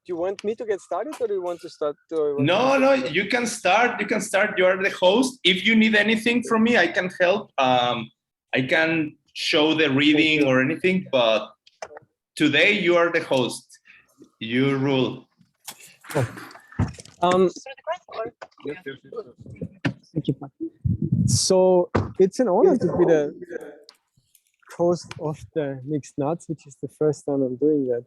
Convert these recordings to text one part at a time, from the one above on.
you want me to get started, or do you want to start? No, you can start. You can start. You are the host. If you need anything from me, I can help. I can show the reading or anything, but today you are the host. You rule. Thank you. So it's an honor to be the host of the Mixed Nuts, which is the first time I'm doing that.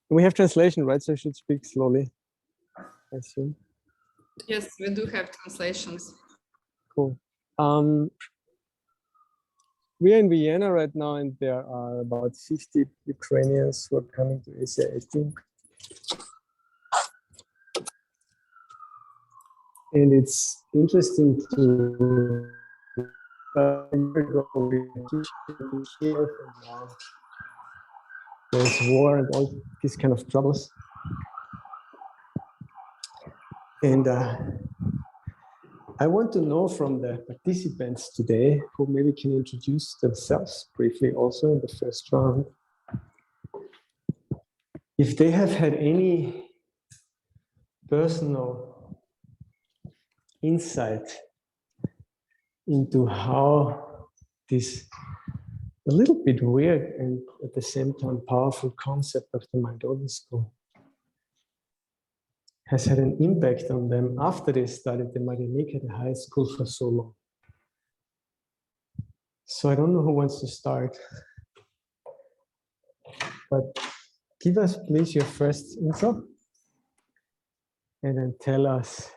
We have translation, right? So I should speak slowly, I assume. Yes, we do have translations. Cool. We are in Vienna right now, and there are about 50 Ukrainians who are coming to Asia 18. And it's interesting to here and now. There's war and all these kind of troubles. And I want to know from the participants today, who maybe can introduce themselves briefly also in the first round, if they have had any personal insight into how this a little bit weird and at the same time powerful concept of the mind-only school has had an impact on them after they studied the Marinika, the high school, for so long. So I don't know who wants to start, but give us please your first intro and then tell us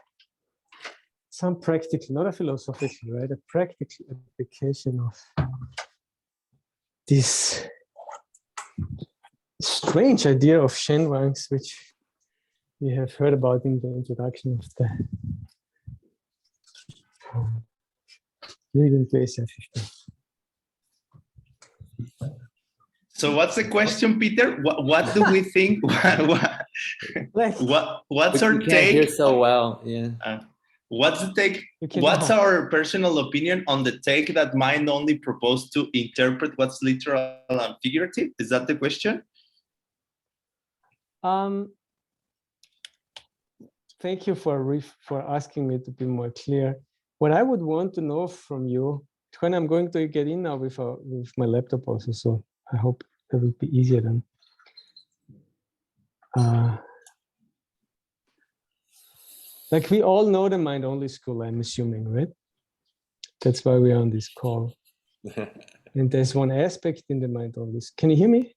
some practical, not a philosophical, right? A practical application of this strange idea of Shenwangs, which we have heard about in the introduction of the leading to Asia 15. So what's the question, Peter? What do we think? What's our take? Hear so well, yeah. What's the take? What's our personal opinion on the take that mind only proposed to interpret what's literal and figurative? Is that the question? Thank you for asking me to be more clear. What I would want to know from you, when I'm going to get in now with my laptop also, so I hope that will be easier then. Like we all know the mind-only school, I'm assuming, right? That's why we're on this call. And there's one aspect in the mind-only. Can you hear me?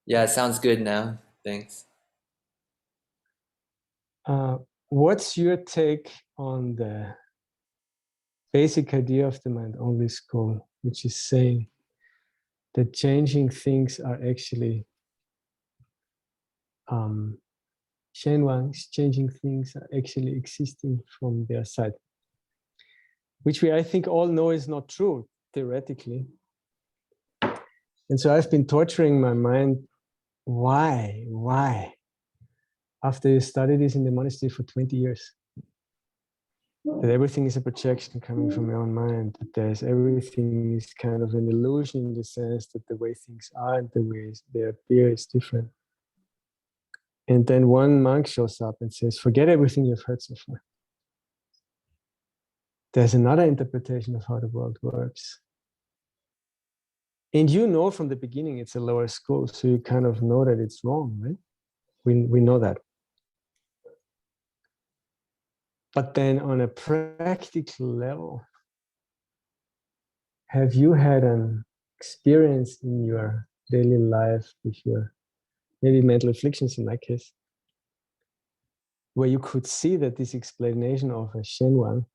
Yeah, it sounds good now. Thanks. What's your take on the basic idea of the mind-only school, which is saying that changing things are actually Shenwangs, changing things are actually existing from their side, which I think all know is not true, theoretically. And so I've been torturing my mind, why? After you study this in the monastery for 20 years, that everything is a projection coming from your own mind, that everything is kind of an illusion in the sense that the way things are and the way they appear is different. And then one monk shows up and says, forget everything you've heard so far. There's another interpretation of how the world works. And you know from the beginning it's a lower school, so you kind of know that it's wrong, right? We know that. But then on a practical level, have you had an experience in your daily life with your maybe mental afflictions in my case, where you could see that this explanation of a Shenwang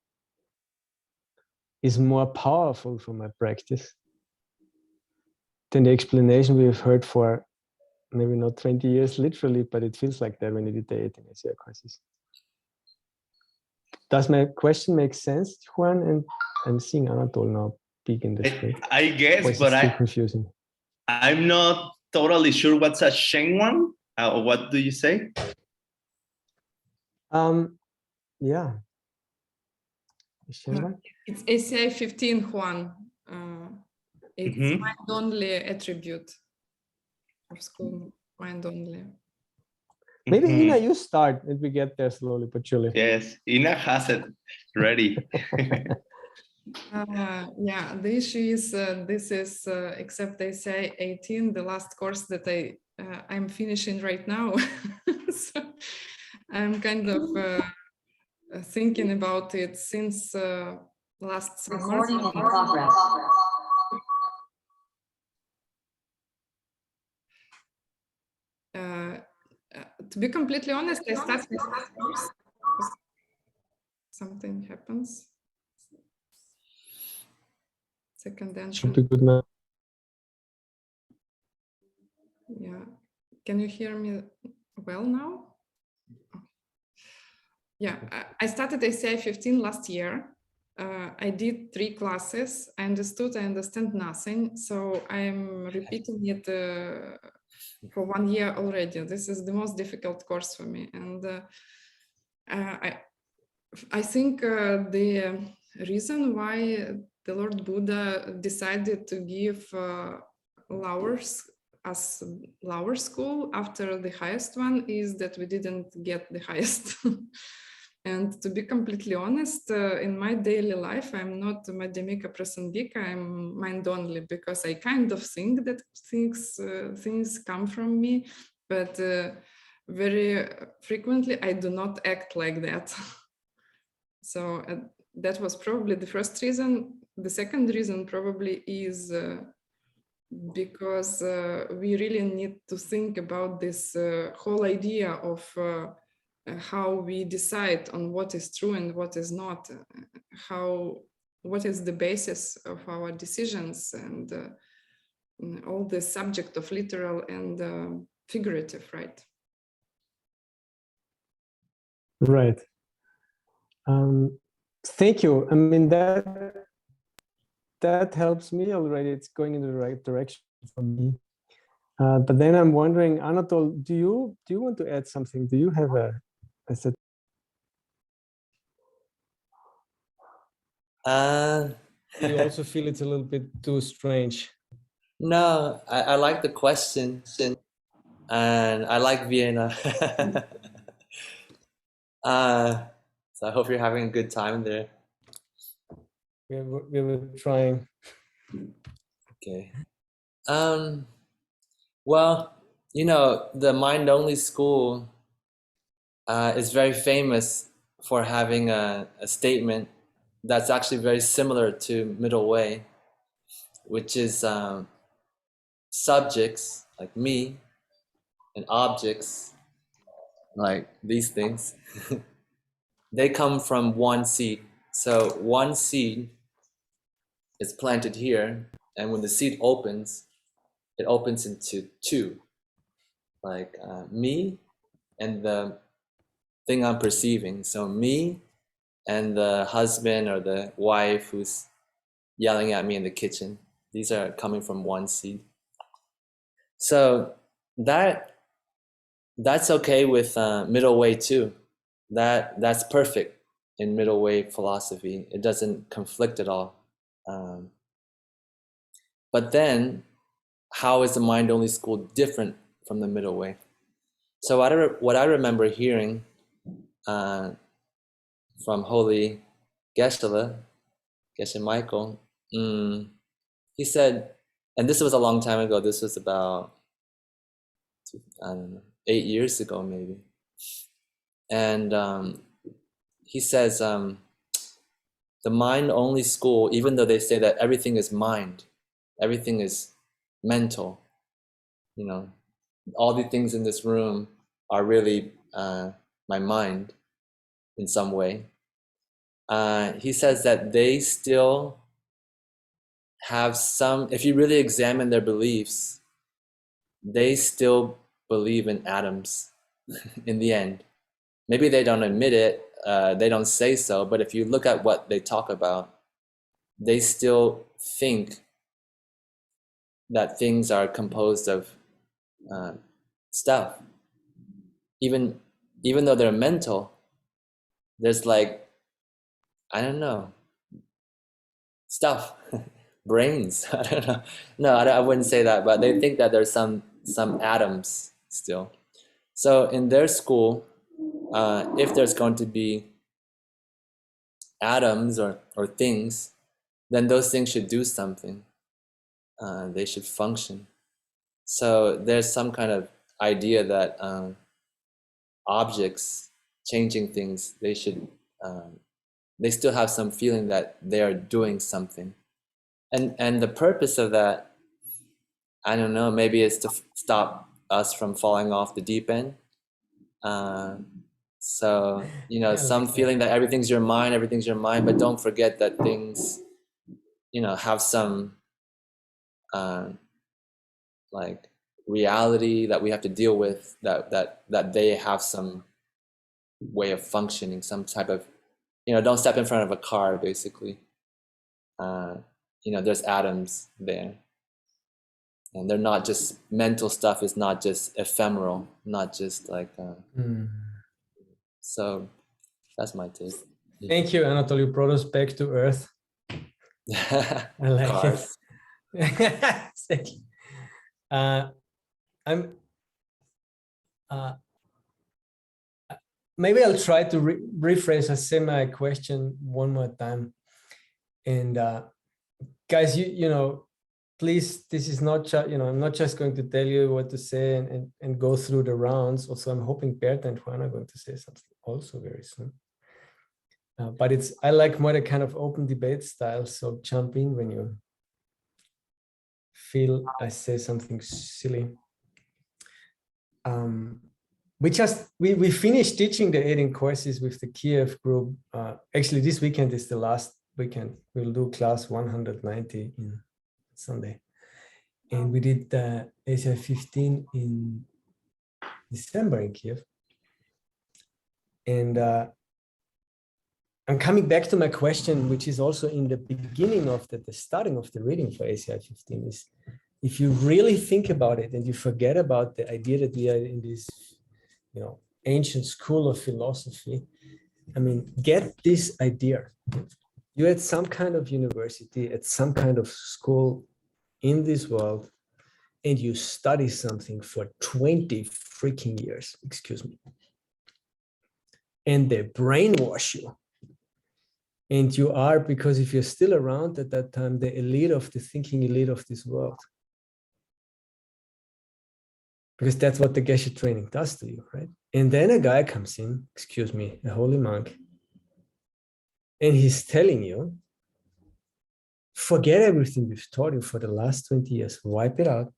is more powerful for my practice than the explanation we've heard for maybe not 20 years literally, but it feels like that when you did the 18 SER courses. Does my question make sense, Juan? And I'm seeing Anatole now peek in the screen. I guess, but confusing. I'm not totally sure what's a Shenwang. What do you say? Yeah. It's ACI 15, Juan. It's mind-only attribute of school. mind only. Maybe Mhm. Ina, you start and we get there slowly but surely. Yes, Ina has it ready. Yeah, the issue is this is except they say 18, the last course that I'm finishing right now. So I'm kind of thinking about it since last summer. Recording in progress. To be completely honest, I started this course because something happens. Second Should be engine. good now. Yeah. Can you hear me well now? Yeah, I started ACI 15 last year. I did 3 classes. I understand nothing. So I'm repeating it for 1 year already. This is the most difficult course for me. And I think the reason why the Lord Buddha decided to give as lower school after the highest one is that we didn't get the highest. And to be completely honest, in my daily life, I'm not Madhyamika Prasangika, I'm mind only, because I kind of think that things come from me, but very frequently I do not act like that. So that was probably the first reason. The second reason probably is because we really need to think about this whole idea of how we decide on what is true and what is not, what is the basis of our decisions, and all the subject of literal and figurative, right? Right. Thank you. I mean, that helps me already. It's going in the right direction for me. But then I'm wondering, Anatole, do you want to add something? Do you have a set? Do you also feel it's a little bit too strange? No, I like the question, and I like Vienna. So I hope you're having a good time there. We were trying. Okay. Well, you know, the Mind Only School is very famous for having a statement that's actually very similar to Middle Way, which is subjects like me and objects like these things. They come from one seed. So one seed is planted here, and when the seed opens, it opens into two, like me and the thing I'm perceiving. So me and the husband or the wife who's yelling at me in the kitchen. These are coming from one seed. So that's okay with middle way too. That's perfect in middle way philosophy. It doesn't conflict at all. But then, how is the mind only school different from the middle way? So what I remember hearing from Holy Geshe Michael, he said, and this was a long time ago. This was about, I don't know, 8 years ago maybe. And he says, the mind-only school, even though they say that everything is mind, everything is mental, you know, all the things in this room are really my mind in some way. He says that they still have some, if you really examine their beliefs, they still believe in atoms in the end. Maybe they don't admit it, they don't say so, but if you look at what they talk about, they still think that things are composed of stuff. Even though they're mental, there's like, I don't know, stuff, brains. I don't know. No, I wouldn't say that, but they think that there's some atoms still. So in their school, if there's going to be atoms or things, then those things should do something. They should function. So there's some kind of idea that objects, changing things, they should, they still have some feeling that they are doing something. And the purpose of that, I don't know, maybe it's to stop us from falling off the deep end. So, you know, some feeling that everything's your mind, but don't forget that things, you know, have some like reality that we have to deal with, that they have some way of functioning, some type of, you know, don't step in front of a car, basically. You know, there's atoms there. And they're not just, mental stuff is not just ephemeral, not just like, so that's my take. Thank you, Anatole. You brought us back to earth. I like Cars. it. Maybe I'll try to rephrase a semi-question one more time. And guys, you know, please, this is not just, you know, I'm not just going to tell you what to say and go through the rounds. Also, I'm hoping Bertha and Juan are going to say something also very soon. But I like more the kind of open debate style. So jump in when you feel I say something silly. We finished teaching the 18 courses with the Kiev group. Actually, this weekend is the last weekend. We'll do class 190 in Sunday. And we did ACI 15 in December in Kiev. And I'm coming back to my question, which is also in the beginning of the starting of the reading for ACI 15, is if you really think about it and you forget about the idea that we are in this, you know, ancient school of philosophy, I mean, get this idea. You're at some kind of university, at some kind of school in this world, and you study something for 20 freaking years, excuse me. And they brainwash you. And you are, because if you're still around at that time, the elite of the thinking elite of this world. Because that's what the Geshe training does to you, right? And then a guy comes in, excuse me, a holy monk, and he's telling you, forget everything we've taught you for the last 20 years, wipe it out,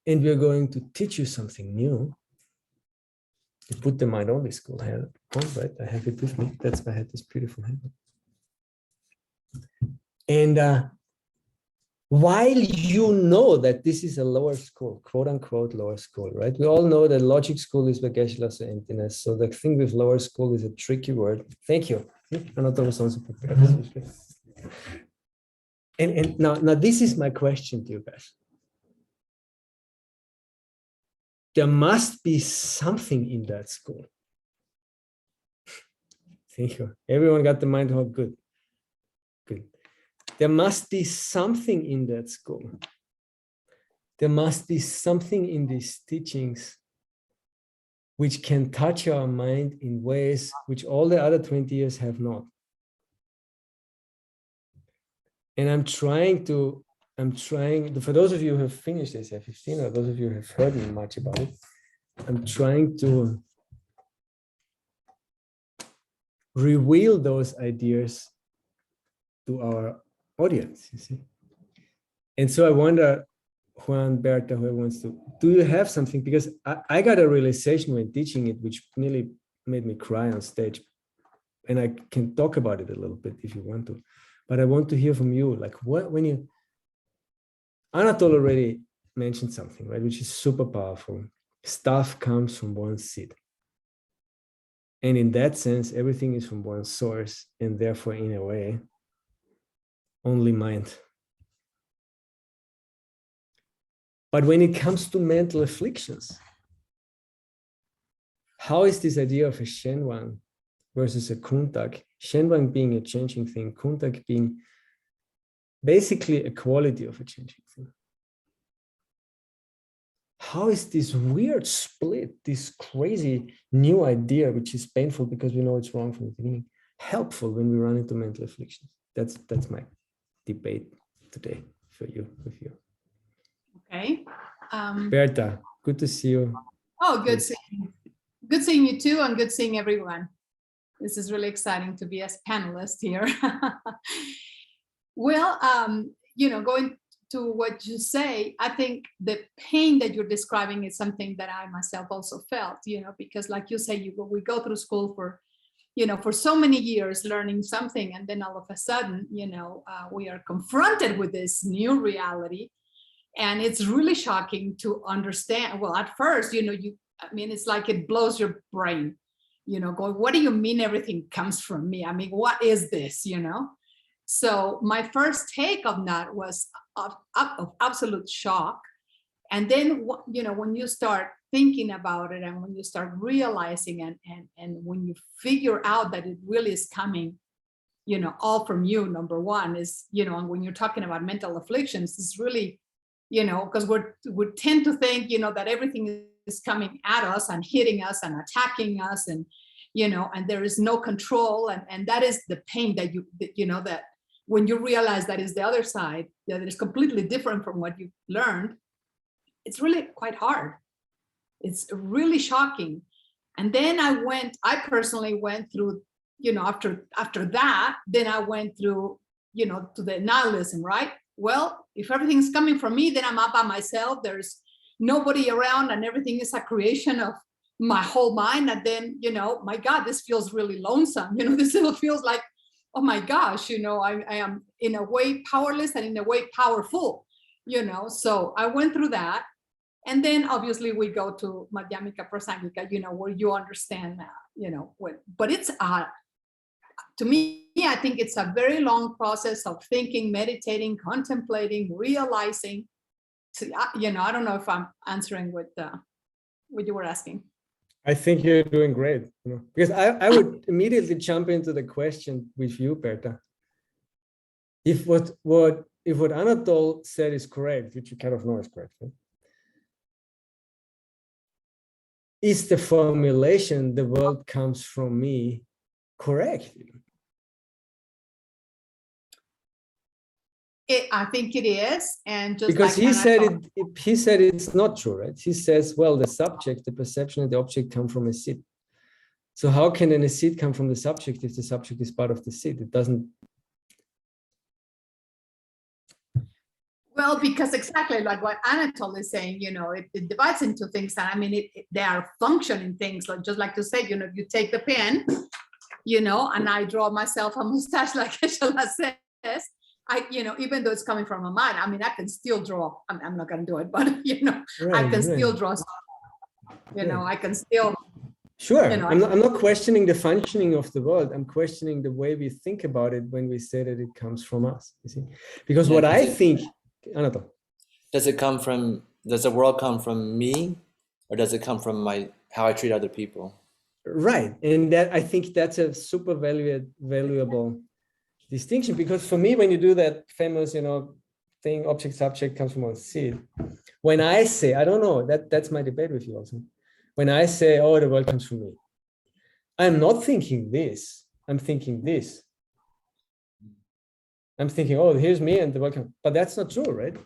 and we're going to teach you something new. You put the mind-only school hat on, right? I have it with me. That's why I had this beautiful hat. And while you know that this is a lower school, quote unquote lower school, right? We all know that logic school is Geshe emptiness. So the thing with lower school is a tricky word. Thank you. Anatole was also prepared. And now this is my question to you guys. There must be something in that school. Thank you. Everyone got the mind hold. Good. Good. There must be something in that school. There must be something in these teachings which can touch our mind in ways which all the other 20 years have not. And I'm trying, for those of you who have finished ACI 15, or those of you who have heard much about it, I'm trying to reveal those ideas to our audience, you see. And so I wonder, Juan, Bertha, whoever wants to, do you have something? Because I got a realization when teaching it, which nearly made me cry on stage. And I can talk about it a little bit if you want to. But I want to hear from you, like Anatole already mentioned something, right, which is super powerful. Stuff comes from one seed. And in that sense, everything is from one source, and therefore, in a way, only mind. But when it comes to mental afflictions, how is this idea of a Shenwang versus a Kuntak? Shenwang being a changing thing, Kuntak being basically a quality of a changing thing. how is this weird split, this crazy new idea, which is painful because we know it's wrong from the beginning, helpful when we run into mental afflictions? That's my debate today with you. Okay. Bertha, good to see you. Oh, good seeing you too, and good seeing everyone. This is really exciting to be a panelist here. Well, going to what you say, I think the pain that you're describing is something that I myself also felt, because like you say, we go through school for so many years learning something, and then all of a sudden, we are confronted with this new reality. And it's really shocking to understand. Well, at first, it's like it blows your brain, going, what do you mean everything comes from me? I mean, what is this, So my first take on that was of absolute shock. And then, when you start thinking about it, and when you start realizing and when you figure out that it really is coming, all from you, number one is, and when you're talking about mental afflictions, it's really, because we tend to think, that everything is coming at us and hitting us and attacking us, and, and there is no control. And that is the pain that that when you realize that is the other side, that is completely different from what you've learned, it's really quite hard. It's really shocking. And then I personally went through, after that, then I went through, to the nihilism, right? Well, if everything's coming from me, then I'm up by myself. There's nobody around, and everything is a creation of my whole mind. And then, my God, this feels really lonesome. This feels like, oh my gosh, I am in a way powerless and in a way powerful, So I went through that. And then obviously we go to Madhyamika Prasangika, where you understand that, but it's to me, I think it's a very long process of thinking, meditating, contemplating, realizing. I don't know if I'm answering what you were asking. I think you're doing great, because I would immediately jump into the question with you, Bertha. If what Anatole said is correct, which you kind of know is correct, right? Is the formulation "the world comes from me" correct? I think it is, and just because like he said it's not true, right? He says, well, the subject, the perception, and the object come from a seed. So how can a seed come from the subject if the subject is part of the seed? It doesn't. Well, because exactly like what Anatole is saying, it divides into things, and they are functioning things. Like just like to say, you take the pen, and I draw myself a mustache, like Eshala says. Even though it's coming from a mind, I can still draw. I'm not going to do it, but I can still draw. I can still. Sure, I'm not questioning the functioning of the world. I'm questioning the way we think about it when we say that it comes from us. You see, because what I think, Anatole, does the world come from me, or does it come from how I treat other people? Right, and that I think that's a super valuable distinction, because for me, when you do that famous, thing, object subject comes from a seed. When I say, I don't know, that's my debate with you also. When I say, oh, the world comes from me, I'm not thinking this. I'm thinking this. I'm thinking, oh, here's me and the world comes. But that's not true, right?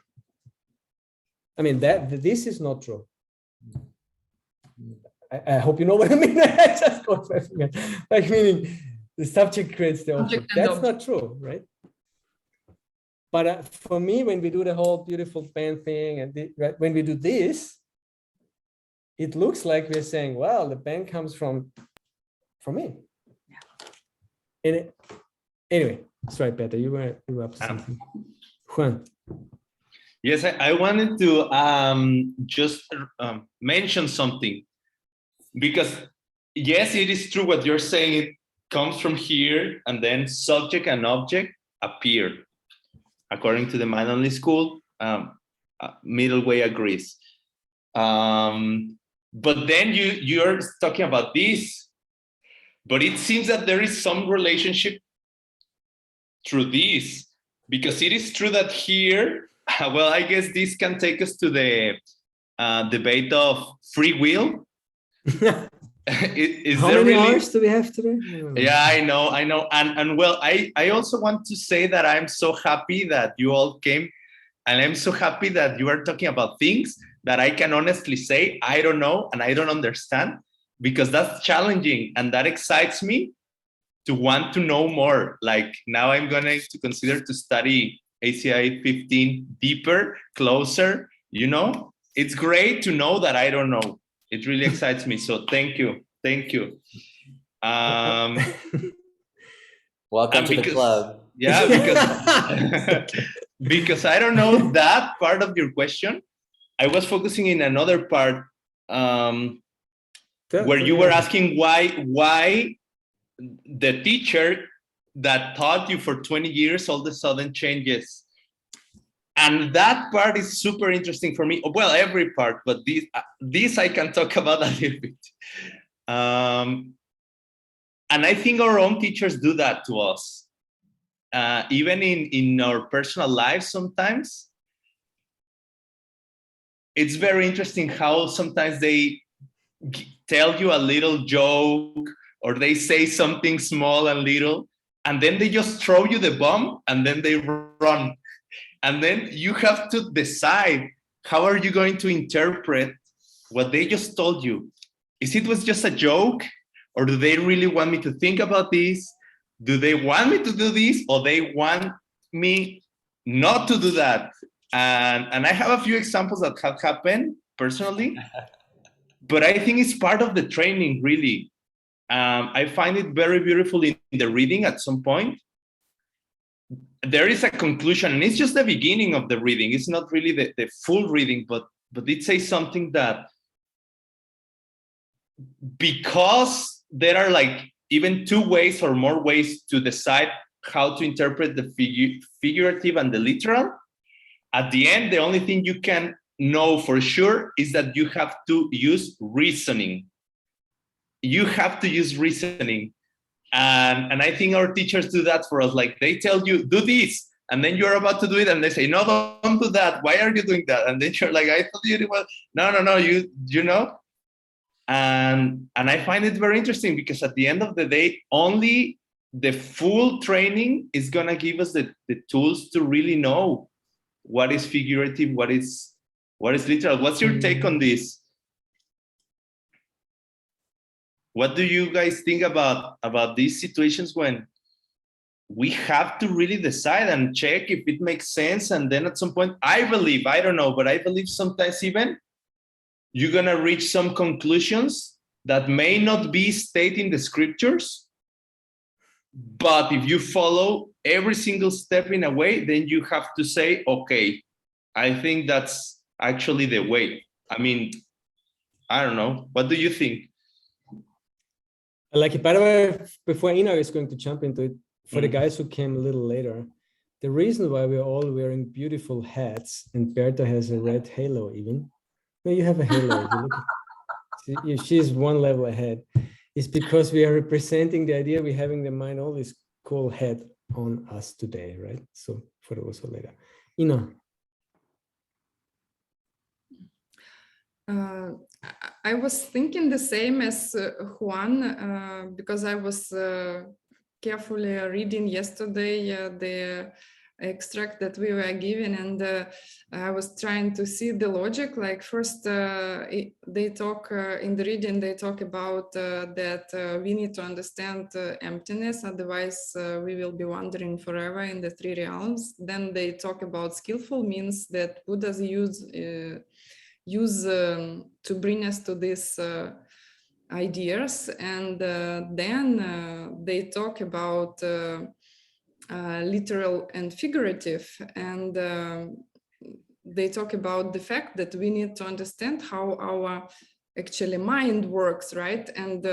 This is not true. I hope you know what I mean. I just got like meaning. The subject creates the object. That's not true, right? But for me, when we do the whole beautiful pen thing, and when we do this, it looks like we're saying, well, the pen comes from me. Yeah. Anyway, sorry, Peter, you were up to something. Juan. Yes, I wanted to just mention something, because yes, it is true what you're saying. It comes from here, and then subject and object appear. According to the mind-only school, middle way agrees. But then you're talking about this, but it seems that there is some relationship through this, because it is true that here, well, I guess this can take us to the debate of free will. Is How there many really? hours do we have today? Yeah, I know. And well, I also want to say that I'm so happy that you all came, and I'm so happy that you are talking about things that I can honestly say I don't know and I don't understand, because that's challenging and that excites me to want to know more. Like now I'm going to consider to study ACI 15 deeper, closer, you know? It's great to know that I don't know. It really excites me. So thank you. Thank you. Welcome to the club. Yeah, because because I don't know that part of your question. I was focusing in another part where you were asking why the teacher that taught you for 20 years all of a sudden changes. And that part is super interesting for me. Well, every part, but this I can talk about a little bit. And I think our own teachers do that to us. Even in our personal lives sometimes. It's very interesting how sometimes they tell you a little joke or they say something small and little, and then they just throw you the bomb and then they run. And then you have to decide, how are you going to interpret what they just told you? Is it was just a joke, or do they really want me to think about this? Do they want me to do this, or they want me not to do that? And I have a few examples that have happened personally, but I think it's part of the training, really. I find it very beautiful in the reading at some point. There is a conclusion, and it's just the beginning of the reading. It's not really the full reading, but it says something that because there are like even two ways or more ways to decide how to interpret the figurative and the literal, at the end, the only thing you can know for sure is that you have to use reasoning. You have to use reasoning. And I think our teachers do that for us. Like they tell you, do this, and then you're about to do it, and they say, no, don't do that. Why are you doing that? And then you're like, I thought you did well. No, you know. And I find it very interesting because at the end of the day, only the full training is gonna give us the tools to really know what is figurative, what is literal. What's your take on this? What do you guys think about these situations when we have to really decide and check if it makes sense? And then at some point, I believe, I don't know, but I believe sometimes even you're gonna reach some conclusions that may not be stated in the scriptures, but if you follow every single step in a way, then you have to say, okay, I think that's actually the way. I mean, I don't know. What do you think? Like, by the way, before Ina is going to jump into it, for the guys who came a little later, the reason why we're all wearing beautiful hats and Bertha has a red halo even. No, you have a halo. If you look at, she's one level ahead. Is because we are representing the idea we're having the mind all this cool head on us today, right? So for those who later. Ina. I was thinking the same as Juan, because I was carefully reading yesterday the extract that we were given, and I was trying to see the logic. Like first, they talk in the reading, they talk about that we need to understand emptiness, otherwise we will be wandering forever in the three realms. Then they talk about skillful means that Buddhas use to bring us to these ideas, and then they talk about literal and figurative, and they talk about the fact that we need to understand how our actually mind works, right? And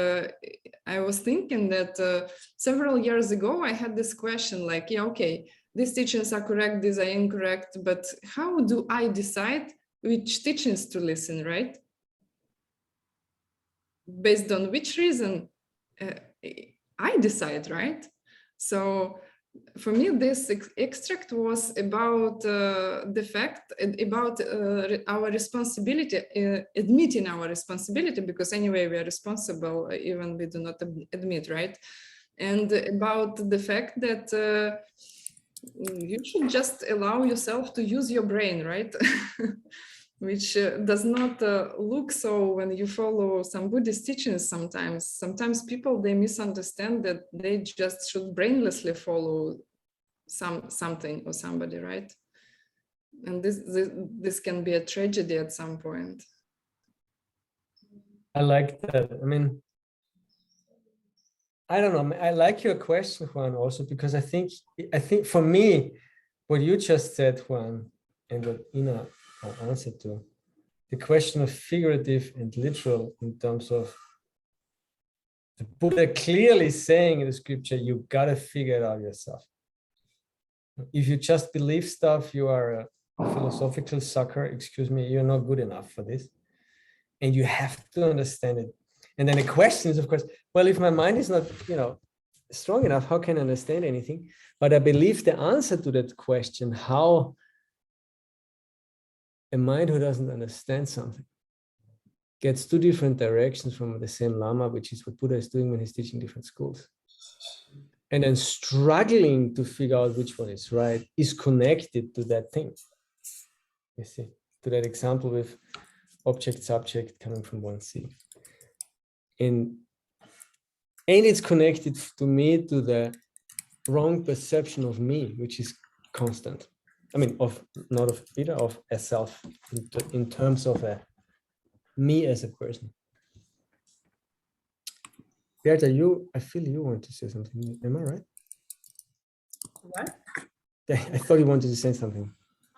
I was thinking that several years ago I had this question like, yeah, okay, these teachings are correct, these are incorrect, but how do I decide which teachings to listen, right? Based on which reason I decide, right? So for me, this extract was about the fact, about our responsibility, admitting our responsibility, because anyway, we are responsible, even we do not admit, right? And about the fact that you should just allow yourself to use your brain, right? Which does not look so when you follow some Buddhist teachings sometimes. Sometimes people, they misunderstand that they just should brainlessly follow something or somebody, right? And this can be a tragedy at some point. I like that. I mean, I don't know. I like your question, Juan, also because I think for me, what you just said, Juan, and what Ina answered to, the question of figurative and literal in terms of the Buddha clearly saying in the scripture, you gotta figure it out yourself. If you just believe stuff, you are a philosophical sucker, excuse me, you're not good enough for this. And you have to understand it. And then the question is, of course, well, if my mind is not, strong enough, how can I understand anything? But I believe the answer to that question, how a mind who doesn't understand something gets two different directions from the same Lama, which is what Buddha is doing when he's teaching different schools. And then struggling to figure out which one is right is connected to that thing. You see, to that example with object, subject coming from one seed. And it's connected to me to the wrong perception of me, which is constant. I mean, not of Peter, of a self in terms of me as a person. Bertha, I feel you want to say something. Am I right? What? I thought you wanted to say something.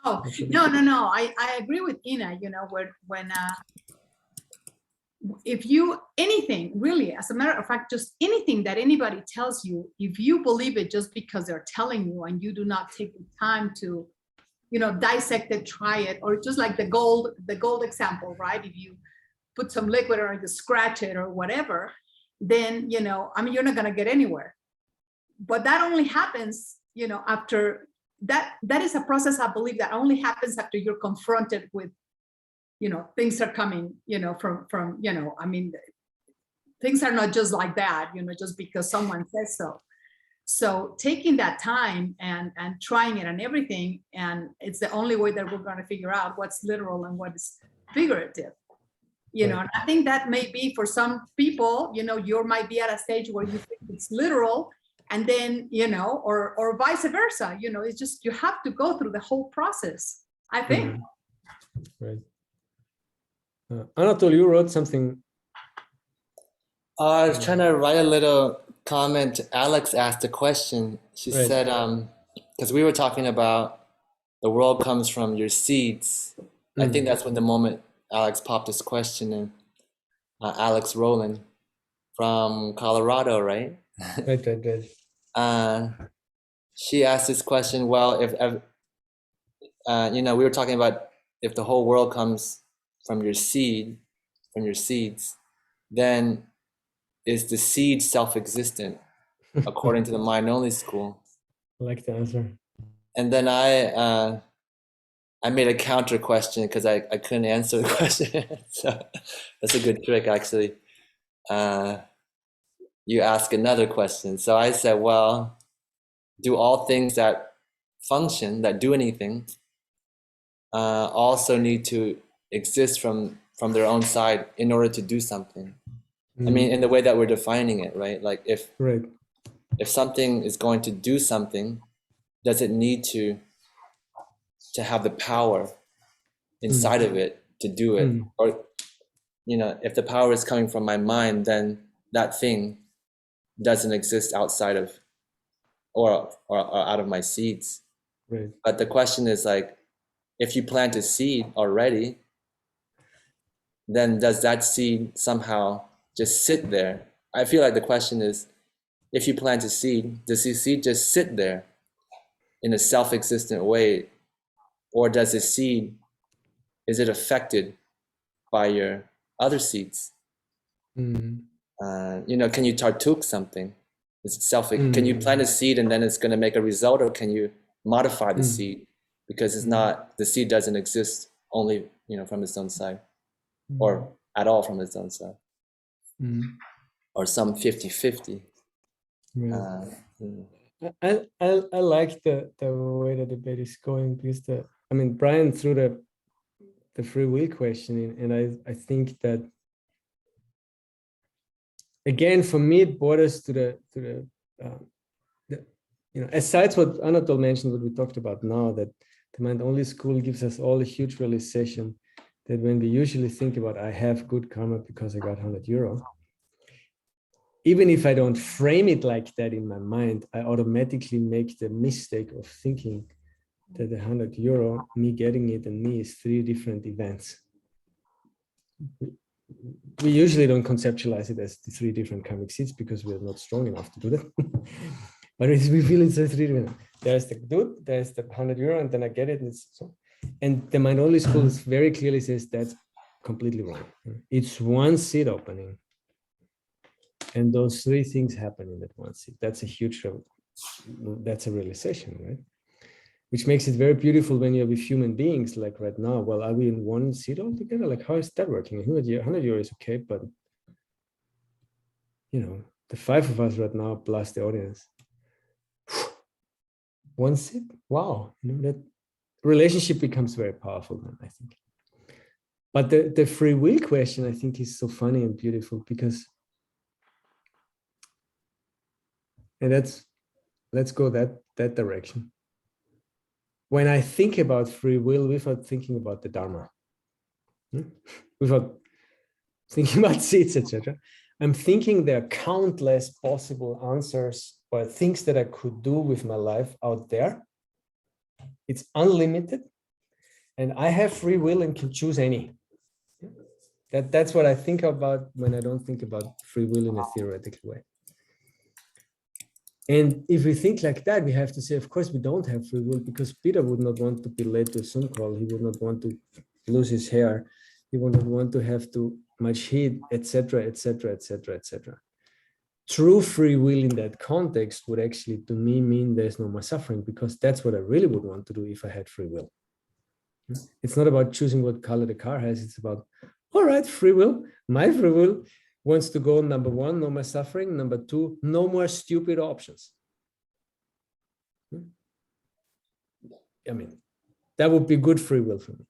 Oh, no. I agree with Ina, when if you, anything really, as a matter of fact, just anything that anybody tells you, if you believe it just because they're telling you and you do not take the time to, dissect it, try it, or just like the gold example, right? If you put some liquid or you scratch it or whatever, then, you're not going to get anywhere. But that only happens, after that is a process, I believe, that only happens after you're confronted with, things are coming, from, things are not just like that, just because someone says so. So taking that time and trying it and everything, and it's the only way that we're going to figure out what's literal and what is figurative. And I think that may be for some people, you might be at a stage where you think it's literal, and then, or vice versa, it's just, you have to go through the whole process, I think. Right. Anatole, you wrote something. I was trying to write a little comment. Alex asked a question. She said, because we were talking about the world comes from your seeds. I think that's when the moment Alex popped this question in. Alex Rowland from Colorado, right? Right. She asked this question, well, if we were talking about if the whole world comes from your seeds, then is the seed self-existent according to the mind-only school? I like the answer. And then I made a counter question because I couldn't answer the question. So that's a good trick, actually. You ask another question. So I said, well, do all things that function, that do anything, also need to exist from their own side in order to do something? I mean, in the way that we're defining it, right? Like if something is going to do something, does it need to have the power inside of it to do it? Or, if the power is coming from my mind, then that thing doesn't exist outside of or out of my seeds. Right. But the question is, like, if you plant a seed already, then does that seed somehow just sit there? I feel like the question is, if you plant a seed, does the seed just sit there in a self-existent way? Or does the seed, is it affected by your other seeds? Can you tartuk something? It's selfish. Can you plant a seed and then it's going to make a result, or can you modify the seed? Because it's not, the seed doesn't exist only, from its own side, or at all from its own side, or some 50-50. Yeah. I like the way the debate is going, because Brian threw the free will question in, and I think that, again, for me, it borders to the aside what Anatole mentioned, what we talked about now, that the mind-only school gives us all a huge realization that when we usually think about, I have good karma because I got €100, even if I don't frame it like that in my mind, I automatically make the mistake of thinking that the €100, me getting it and me, is 3 different events. We usually don't conceptualize it as the 3 different karmic seeds because we're not strong enough to do that. But we feel it's a 3 different. There's the dude, there's the €100, and then I get it. And and the mind-only school very clearly says that's completely wrong. It's one seed opening, and those 3 things happen in that one seed. That's a huge, that's a realization, right? Which makes it very beautiful when you're with human beings, like right now. Well, are we in one seed altogether? Like, how is that working? €100 is okay, but the 5 of us right now plus the audience, one seed. Wow, that relationship becomes very powerful then, I think. But the free will question, I think, is so funny and beautiful, because, and let's go that direction. When I think about free will without thinking about the Dharma, without thinking about seeds, etc., I'm thinking there are countless possible answers or things that I could do with my life out there. It's unlimited, and I have free will and can choose any. That's what I think about when I don't think about free will in a theoretical way. And if we think like that, we have to say, of course, we don't have free will, because Peter would not want to be late to a Zoom call. He would not want to lose his hair. He would not want to have too much heat, etc., etc., etc., etc. True free will in that context would actually, to me, mean there's no more suffering, because that's what I really would want to do if I had free will. It's not about choosing what color the car has. It's about, all right, free will. My free will wants to go, number 1, no more suffering. Number 2, no more stupid options. That would be good free will for me.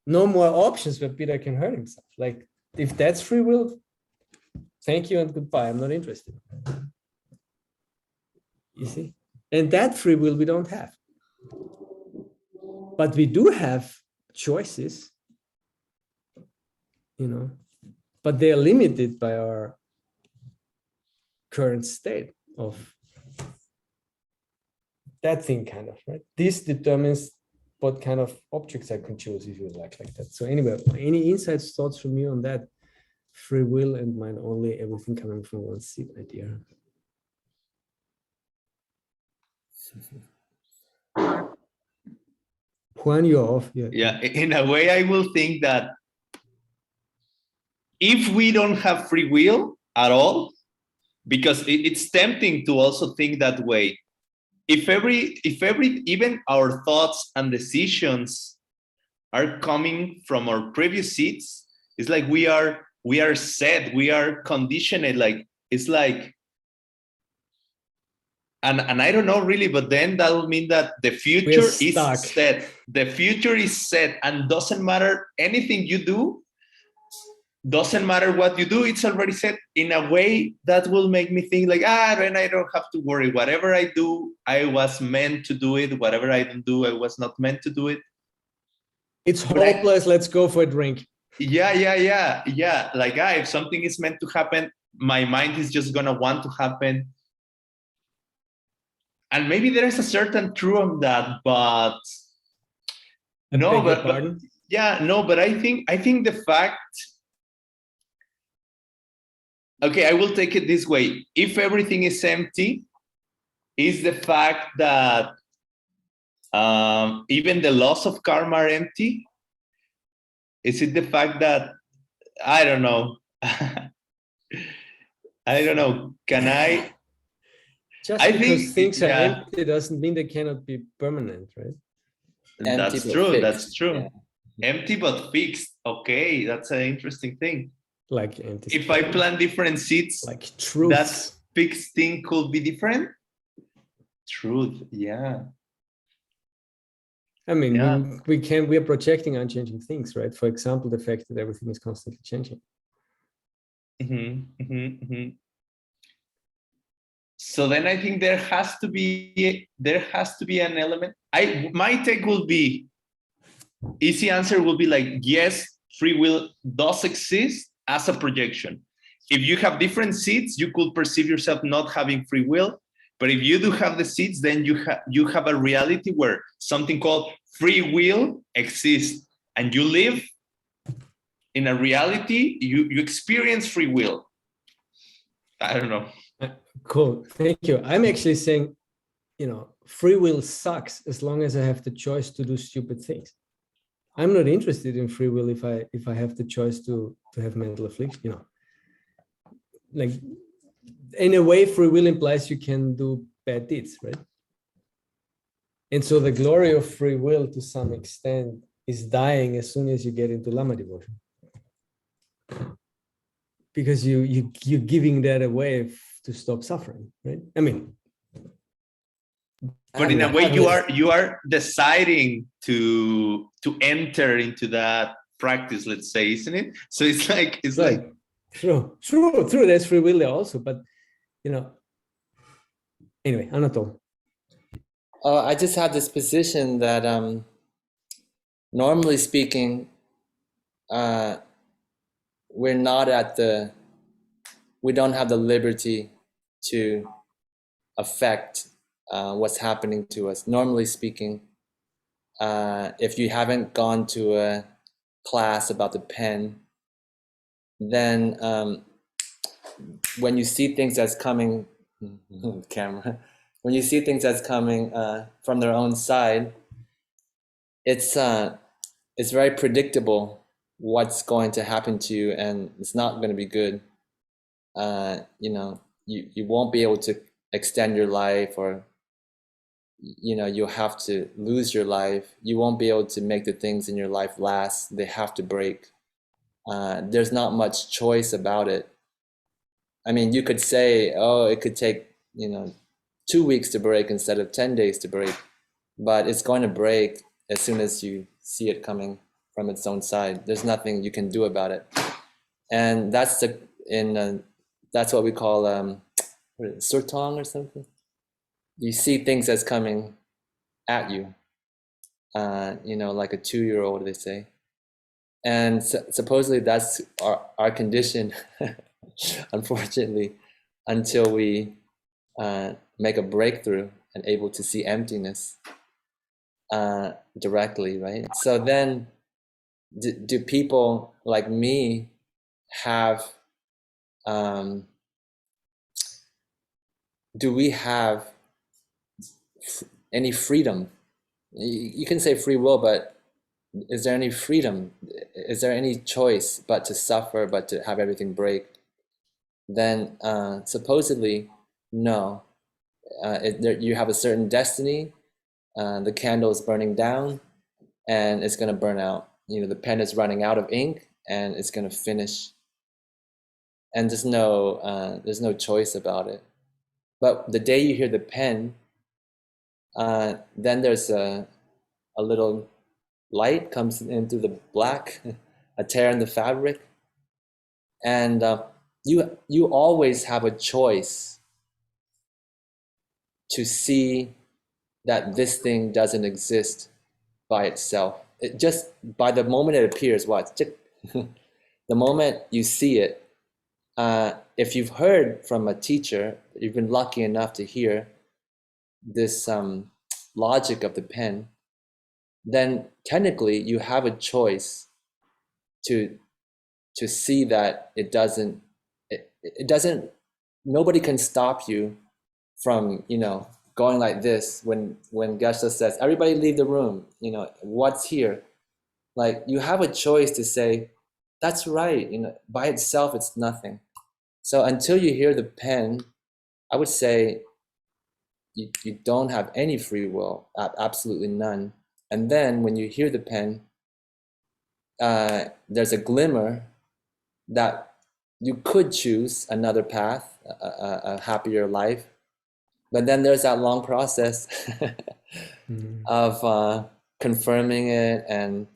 No more options where Peter can hurt himself. Like, if that's free will, thank you and goodbye. I'm not interested. You see? And that free will we don't have. But we do have choices, but they are limited by our current state of that thing, kind of, right? This determines what kind of objects I can choose, if you like that. So anyway, any insights, thoughts from you on that free will and mind only, everything coming from one seed idea? Juan, you're off. Yeah, in a way, I will think that if we don't have free will at all, because it's tempting to also think that way. If even our thoughts and decisions are coming from our previous seeds, it's like we are set, we are conditioned. Like, it's like, and I don't know really, but then that will mean that the future is set. The future is set, and doesn't matter anything you do. Doesn't matter what you do, it's already set. In a way that will make me think like, then I don't have to worry. Whatever I do, I was meant to do it. Whatever I don't do, I was not meant to do it. It's hopeless. Let's go for a drink. Yeah. Like, if something is meant to happen, my mind is just gonna want to happen. And maybe there is a certain truth on that, but but I think the fact. Okay, I will take it this way. If everything is empty, is the fact that even the laws of karma are empty? Is it the fact that, I don't know. I don't know. Can I Just I because think, things are yeah. empty doesn't mean they cannot be permanent, right? Empty That's but true. fixed. That's true. Yeah. Empty but fixed. Okay, that's an interesting thing. Like empty If I space, plant different seeds, like that truths. fixed thing could be different. Truth. Yeah. I mean, Yeah. we are projecting unchanging things, right? For example, the fact that everything is constantly changing. So then I think there has to be an element. My take will be, easy answer will be like, yes, free will does exist as a projection. If you have different seeds, you could perceive yourself not having free will. But if you do have the seeds, then you have a reality where something called free will exists, and you live in a reality, you experience free will. I don't know. Cool, thank you. I'm actually saying, free will sucks as long as I have the choice to do stupid things. I'm not interested in free will if I have the choice to have mental affliction, like in a way, free will implies you can do bad deeds, right? And so the glory of free will to some extent is dying as soon as you get into Lama devotion. Because you're giving that away to stop suffering, right? I mean, but in a way, you are deciding to enter into that practice, let's say, isn't it? So it's like true. There's free will there also, but anyway, Anatole. I just have this position that normally speaking, we don't have the liberty to affect what's happening to us. Normally speaking, if you haven't gone to a class about the pen, then when you see things that's coming, camera, when you see things that's coming from their own side, it's very predictable what's going to happen to you, and it's not going to be good. You won't be able to extend your life, or you'll have to lose your life. You won't be able to make the things in your life last. They have to break. There's not much choice about it. I mean, you could say, oh, it could take 2 weeks to break instead of 10 days to break, but it's going to break as soon as you see it coming from its own side. There's nothing you can do about it. And that's what we call surtong or something. You see things that's coming at you, like a 2-year-old, they say. And supposedly that's our condition, unfortunately, until we make a breakthrough and able to see emptiness directly, right? So then do people like me have, do we have any freedom? You can say free will, but is there any freedom? Is there any choice but to suffer, but to have everything break? Then supposedly, no. You have a certain destiny. The candle is burning down, and it's going to burn out. The pen is running out of ink, and it's going to finish. And there's no choice about it. But the day you hear the pen, then there's a little light comes into the black, a tear in the fabric, and you always have a choice to see that this thing doesn't exist by itself. It just, by the moment it appears, the moment you see it, if you've heard from a teacher, you've been lucky enough to hear this logic of the pen, then technically you have a choice to see that it doesn't, nobody can stop you from, going like this when Geshe says, everybody leave the room, what's here? Like, you have a choice to say, that's right, by itself it's nothing. So until you hear the pen, I would say you don't have any free will, absolutely none. And then when you hear the pen, there's a glimmer that you could choose another path, a happier life. But then there's that long process of confirming it, and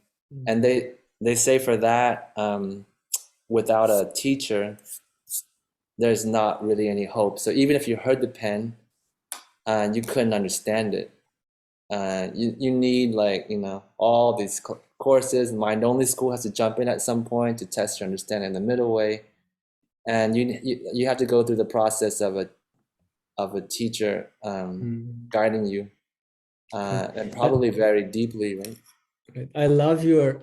they say for that, without a teacher, there's not really any hope. So even if you heard the pen, you couldn't understand it. You need, like, all these courses. Mind only school has to jump in at some point to test your understanding in the middle way, and you have to go through the process of a teacher guiding you, and probably very deeply, right? I love your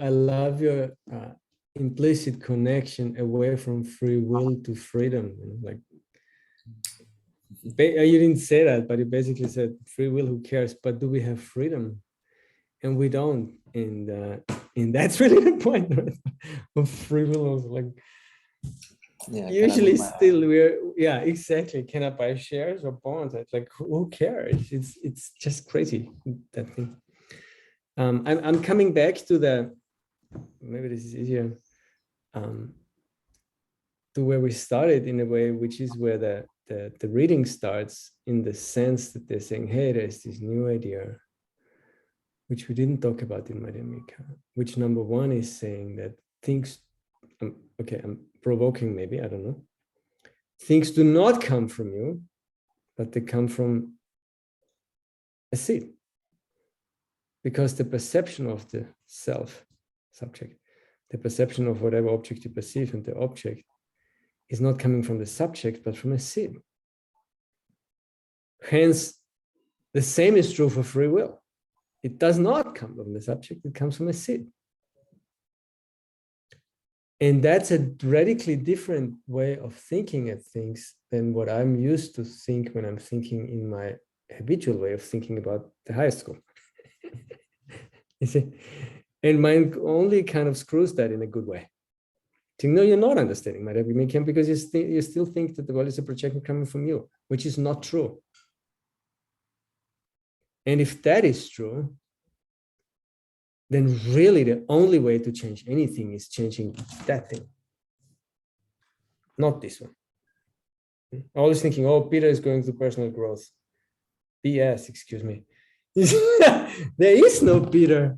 implicit connection away from free will to freedom. Like, you didn't say that, but you basically said free will, who cares? But do we have freedom? And we don't. And that's really the point, right? Of free will. Like, Yeah, usually still exactly. Can I buy shares or bonds? It's like, who cares? It's just crazy, that thing. I'm coming back to maybe this is easier, to where we started, in a way, which is where the reading starts, in the sense that they're saying, hey, there's this new idea, which we didn't talk about in Madhyamika, which number one is saying that things, I'm provoking maybe, I don't know, things do not come from you, but they come from a seed. Because the perception of the self, subject, the perception of whatever object you perceive, and the object is not coming from the subject, but from a seed. Hence, the same is true for free will. It does not come from the subject, it comes from a seed. And that's a radically different way of thinking at things than what I'm used to think when I'm thinking in my habitual way of thinking about the higher school. You see? And mind only kind of screws that in a good way. No, you're not understanding Madhyamika, because you still think that the world is a projection coming from you, which is not true. And if that is true, then really the only way to change anything is changing that thing, not this one. Always thinking, oh, Peter is going through personal growth. BS, excuse me. There is no Peter.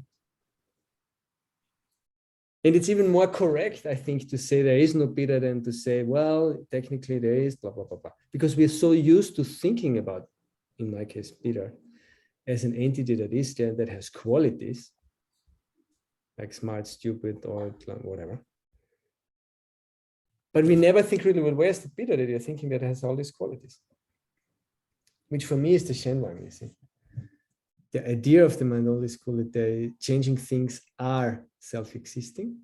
And it's even more correct, I think, to say there is no Peter than to say, well, technically there is, blah, blah, blah, blah. Because we're so used to thinking about, in my case, Peter, as an entity that is there, that has qualities, like smart, stupid, or whatever. But we never think really, well, where's the Peter that you're thinking that has all these qualities? Which for me is the Shenwang, you see. The idea of the Manoli school that the changing things are self-existing,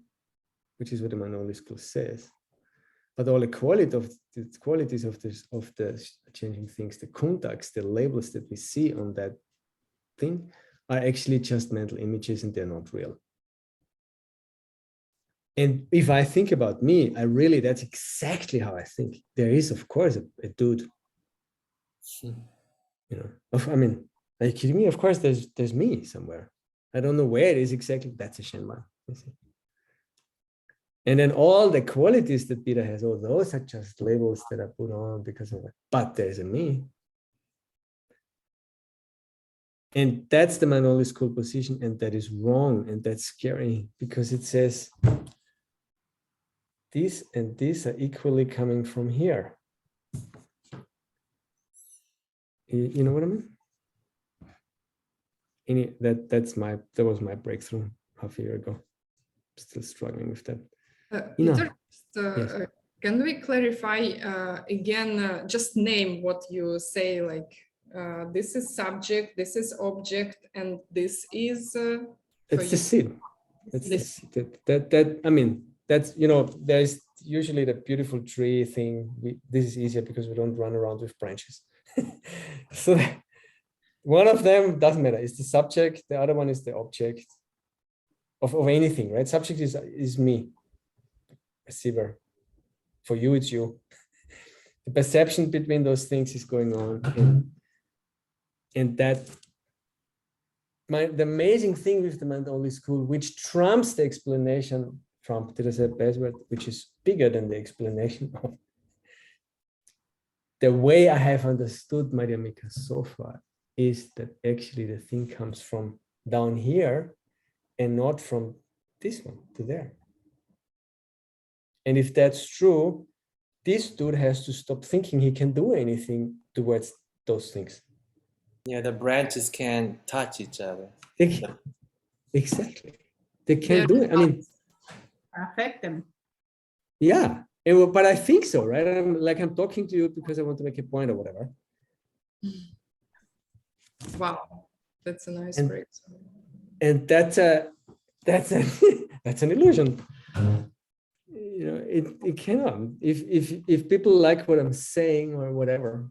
which is what the Manoli school says. But all the qualities of the changing things, the contacts, the labels that we see on that thing, are actually just mental images, and they're not real. And if I think about me, that's exactly how I think. There is, of course, a dude. I mean, are you kidding me? Of course, there's me somewhere. I don't know where it is exactly. That's a Shenman. And then all the qualities that Peter has, all those are just labels that are put on because of it. But there's a me. And that's the Manoli school position, and that is wrong, and that's scary, because it says this and this are equally coming from here. You know what I mean? That was my breakthrough half a year ago. Still struggling with that. Peter, yes. Can we clarify again, just name what you say, like this is subject, this is object, and this is it's the seed. I mean, that's, there's usually the beautiful tree thing. This is easier because we don't run around with branches. So one of them doesn't matter. It's the subject. The other one is the object of anything, right? Subject is me, receiver. For you, it's you. The perception between those things is going on. And that the amazing thing with the mind-only school, which trumps the explanation from Teresa Besworth, which is bigger than the explanation of the way I have understood Maria Mika so far, is that actually the thing comes from down here and not from this one to there. And if that's true, this dude has to stop thinking he can do anything towards those things. Yeah, the branches can't touch each other. Exactly. They can't do it. I mean, affect them. yeah. But I think so, right? I'm talking to you because I want to make a point or whatever. Wow, that's a nice And- break. And that's an illusion. You know, it cannot. If people like what I'm saying or whatever,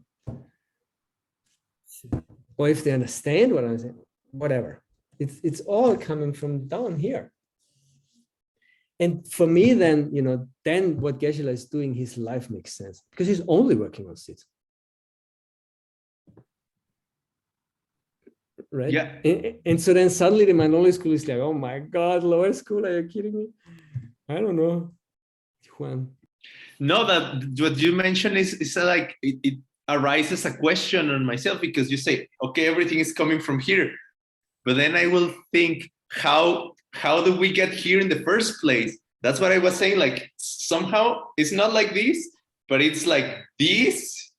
or if they understand what I'm saying, whatever, it's all coming from down here. And for me, then what Geshe-la is doing, his life makes sense because he's only working on seeds. Right? Yeah. And so then suddenly the minority school is like, oh my God, lower school, are you kidding me? I don't know. Juan. No, that what you mentioned is like it arises a question on myself, because you say, okay, everything is coming from here, but then I will think, how do we get here in the first place? That's what I was saying. Like somehow it's not like this, but it's like this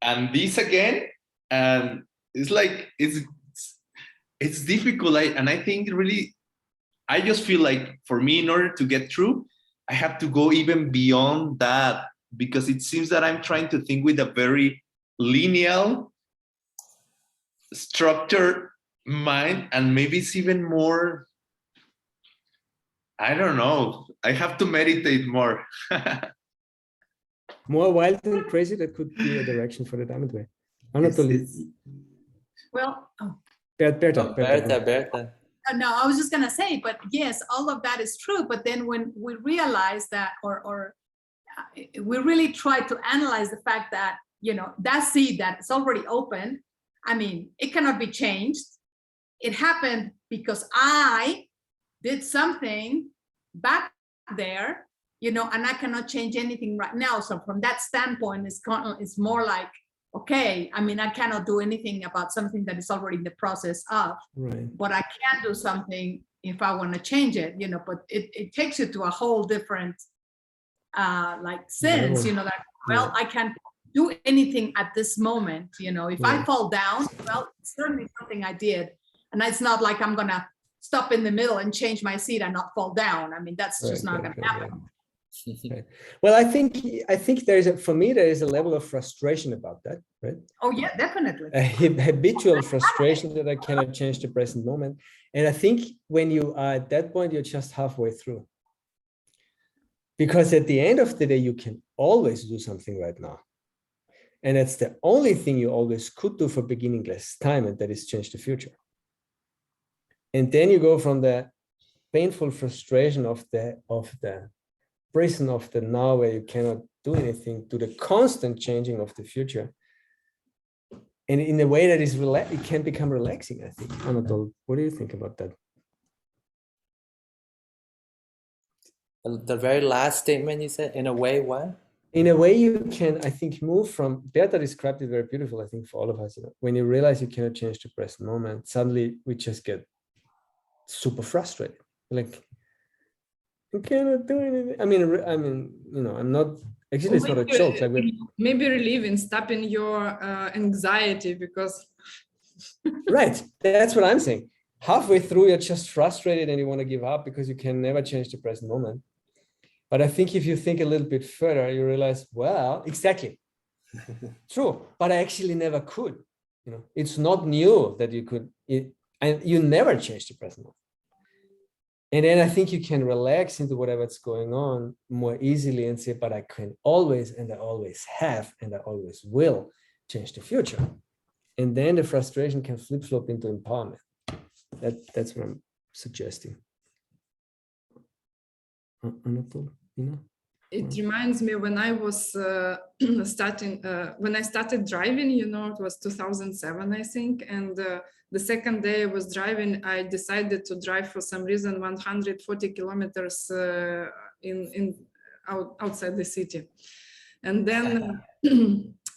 and this again, and it's like it's difficult. I think really, I just feel like for me, in order to get through, I have to go even beyond that, because it seems that I'm trying to think with a very linear, structured mind, and maybe it's even more, I don't know. I have to meditate more. More wild and crazy, that could be a direction for the Diamond Way. Anatole. Well, Bertha. no, I was just gonna say, but yes, all of that is true. But then when we realize that, or we really try to analyze the fact that, that seed that is already open, I mean, it cannot be changed. It happened because I did something back there, and I cannot change anything right now. So from that standpoint, it's more like, okay, I mean, I cannot do anything about something that is already in the process of, right. But I can do something if I want to change it, but it takes you to a whole different sense, that, well, I can't do anything at this moment, if I fall down, well, it's certainly something I did. And it's not like I'm gonna stop in the middle and change my seat and not fall down. I mean, that's just not gonna happen. Right. Well, I think for me there is a level of frustration about that, right? Oh yeah, definitely. A habitual frustration that I cannot change the present moment. And I think when you are at that point, you're just halfway through. Because at the end of the day, you can always do something right now. And that's the only thing you always could do for beginningless time, and that is change the future. And then you go from the painful frustration of the prison of the now, where you cannot do anything, to the constant changing of the future. And in a way that is it can become relaxing, I think. Anatole, what do you think about that? The very last statement you said, in a way, what? In a way, you can, I think, move from, Bertha described it very beautiful, I think, for all of us. When you realize you cannot change the present moment, suddenly we just get super frustrated. Like, you cannot do anything. I mean, I'm not, actually, it's not a joke. Like, maybe relieving, stopping your anxiety, because. Right, that's what I'm saying. Halfway through, you're just frustrated and you want to give up because you can never change the present moment. But I think if you think a little bit further, you realize, well, exactly. True, but I actually never could. It's not new that you could, and you never change the present moment. And then I think you can relax into whatever's going on more easily and say, but I can always, and I always have, and I always will change the future. And then the frustration can flip-flop into empowerment. That's what I'm suggesting. Anatole, It reminds me when I was when I started driving, you know, it was 2007, I think. And the second day I was driving, I decided to drive for some reason 140 kilometers outside the city. And then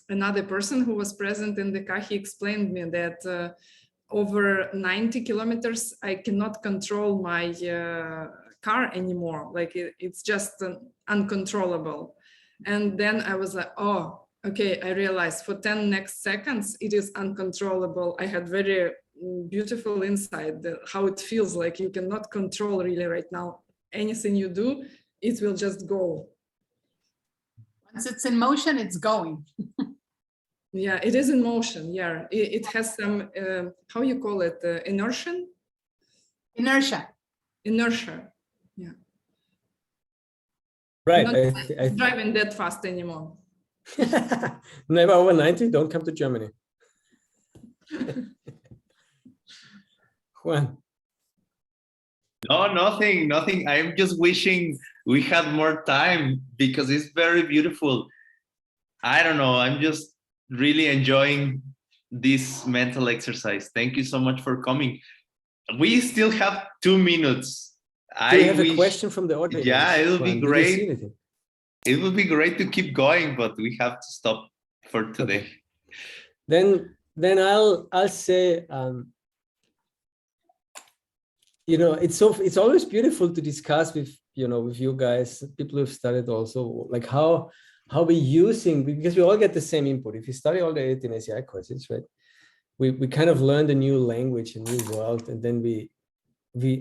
another person who was present in the car, he explained me that over 90 kilometers, I cannot control my car anymore. Like it's just uncontrollable. And then I was like, oh, okay, I realized for 10 next seconds, it is uncontrollable. I had very beautiful insight how it feels like you cannot control really right now. Anything you do, it will just go. Once it's in motion, it's going. Yeah, it is in motion. Yeah, it has some, how you call it, inertia? Inertia. Inertia, yeah. Right. Not driving that fast anymore. Never over 90, don't come to Germany. Juan. No, nothing. I'm just wishing we had more time because it's very beautiful. I don't know. I'm just really enjoying this mental exercise. Thank you so much for coming. We still have 2 minutes. Do you have a question from the audience? Yeah, it would be great. It would be great to keep going, but we have to stop for today. Okay. Then I'll say, you know, it's always beautiful to discuss with you guys, people who've studied also, like how we're using, because we all get the same input. If you study all the 18 ACI courses, right, we kind of learned a new language, a new world, and then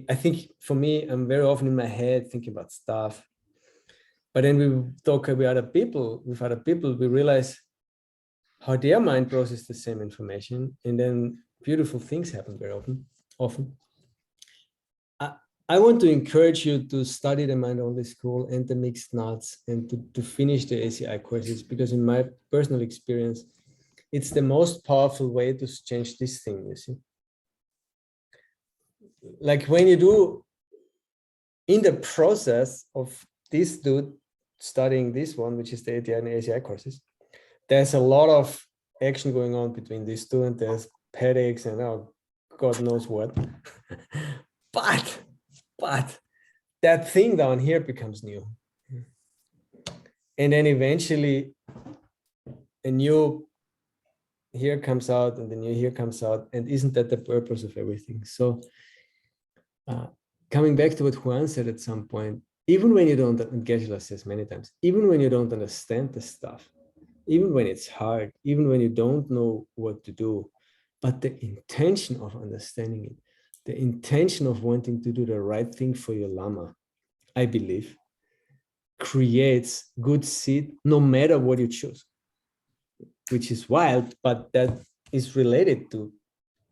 I think for me, I'm very often in my head thinking about stuff, but then we talk with other people, we realize how their mind processes the same information, and then beautiful things happen very often. I want to encourage you to study the mind-only school and the mixed nuts and to finish the ACI courses, because in my personal experience, it's the most powerful way to change this thing, you see. Like when you do, in the process of this dude studying this one, which is the ATI and ACI courses, there's a lot of action going on between these two, and there's headaches and God knows what. But that thing down here becomes new. And then eventually a new here comes out and the new here comes out. And isn't that the purpose of everything? So coming back to what Juan said at some point, even when you don't, and Geshe-la says many times, even when you don't understand the stuff, even when it's hard, even when you don't know what to do, but the intention of understanding it, the intention of wanting to do the right thing for your Lama, I believe, creates good seed no matter what you choose, which is wild, but that is related to,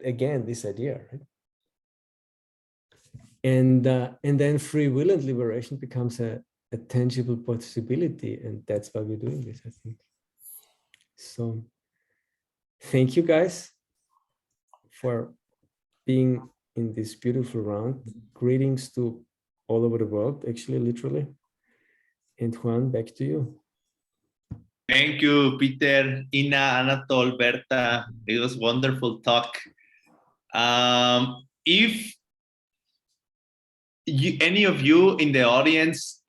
again, this idea, right? And then free will and liberation becomes a tangible possibility, and that's why we're doing this, I think. So thank you guys for being in this beautiful round. Greetings to all over the world, actually, literally. And Juan, back to you. Thank you, Peter, Ina, Anatole, Bertha. It was wonderful talk. If any of you in the audience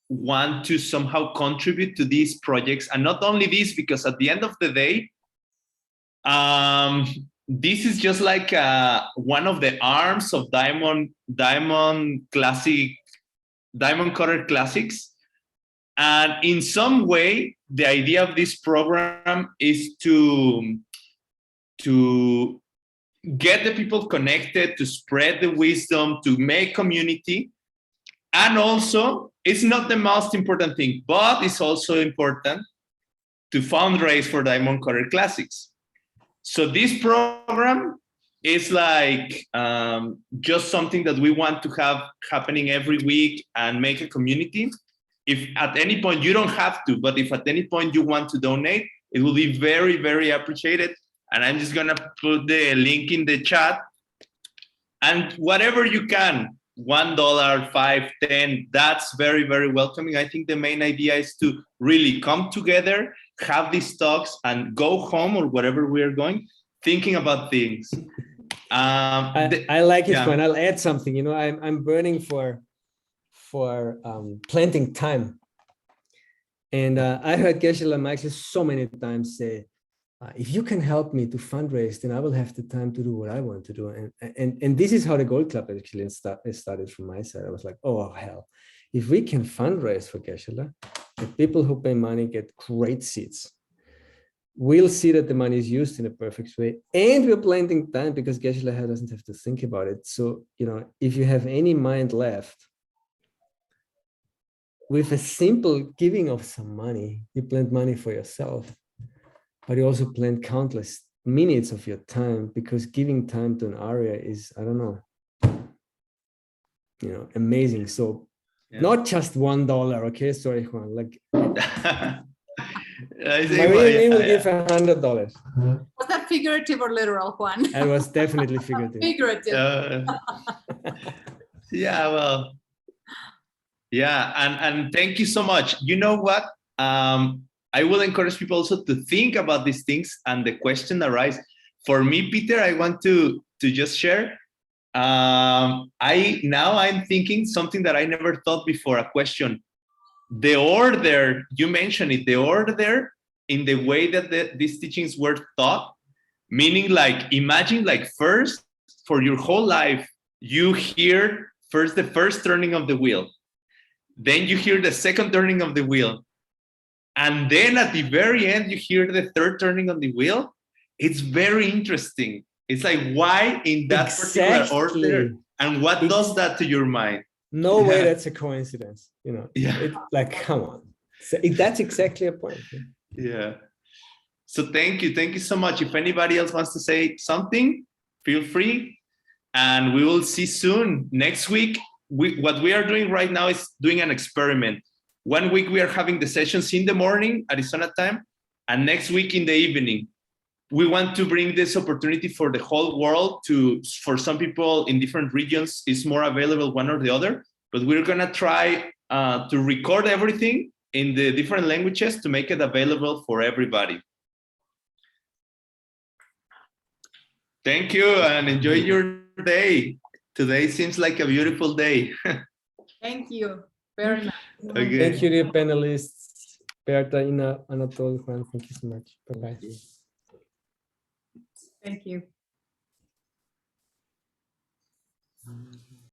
want to somehow contribute to these projects, and not only this, because at the end of the day, this is just like one of the arms of Diamond Cutter Classics. And in some way, the idea of this program is to get the people connected, to spread the wisdom, to make community. And also, it's not the most important thing, but it's also important to fundraise for Diamond Cutter Classics. So this program is like just something that we want to have happening every week and make a community. If at any point you don't have to, but if at any point you want to donate, it will be very, very appreciated. And I'm just gonna put the link in the chat. And whatever you can, $1, $5, $10, that's very, very welcoming. I think the main idea is to really come together, have these talks, and go home or wherever we are going, thinking about things. I like his point. I'll add something. You know, I'm burning for planting time. And I heard Geshe-la Michael so many times say, if you can help me to fundraise, then I will have the time to do what I want to do. And this is how the Gold Club actually started from my side. I was like, oh, hell, if we can fundraise for Geshe-la, the people who pay money get great seats. We'll see that the money is used in a perfect way. And we're planting time because Geshe-la doesn't have to think about it. So, you know, if you have any mind left, with a simple giving of some money, you plant money for yourself, but you also plant countless minutes of your time, because giving time to an area is, I don't know, you know, amazing. So not just $1, okay? Sorry, Juan. Like, Maria will give $100. Was that figurative or literal, Juan? It was definitely figurative. Figurative. Yeah, well, yeah, and thank you so much. You know what? I will encourage people also to think about these things, and the question arises. For me, Peter, I want to just share. I'm thinking something that I never thought before, a question. The order, you mentioned it, the order in the way that these teachings were taught, meaning like, imagine like first, for your whole life, you hear first the first turning of the wheel. Then you hear the second turning of the wheel. And then at the very end, you hear the third turning of the wheel. It's very interesting. It's like, why in that particular order? And what does that to your mind? No way that's a coincidence. You know, like, come on. So that's exactly a point. Yeah. So thank you so much. If anybody else wants to say something, feel free. And we will see soon. Next week, what we are doing right now is doing an experiment. 1 week we are having the sessions in the morning, Arizona time, and next week in the evening. We want to bring this opportunity for the whole world for some people in different regions, it's more available one or the other, but we're gonna try to record everything in the different languages to make it available for everybody. Thank you and enjoy your day. Today seems like a beautiful day. Thank you very much. Okay. Thank you, dear panelists. Bertha, Ina, Anatole, Juan, thank you so much. Bye-bye. Thank you.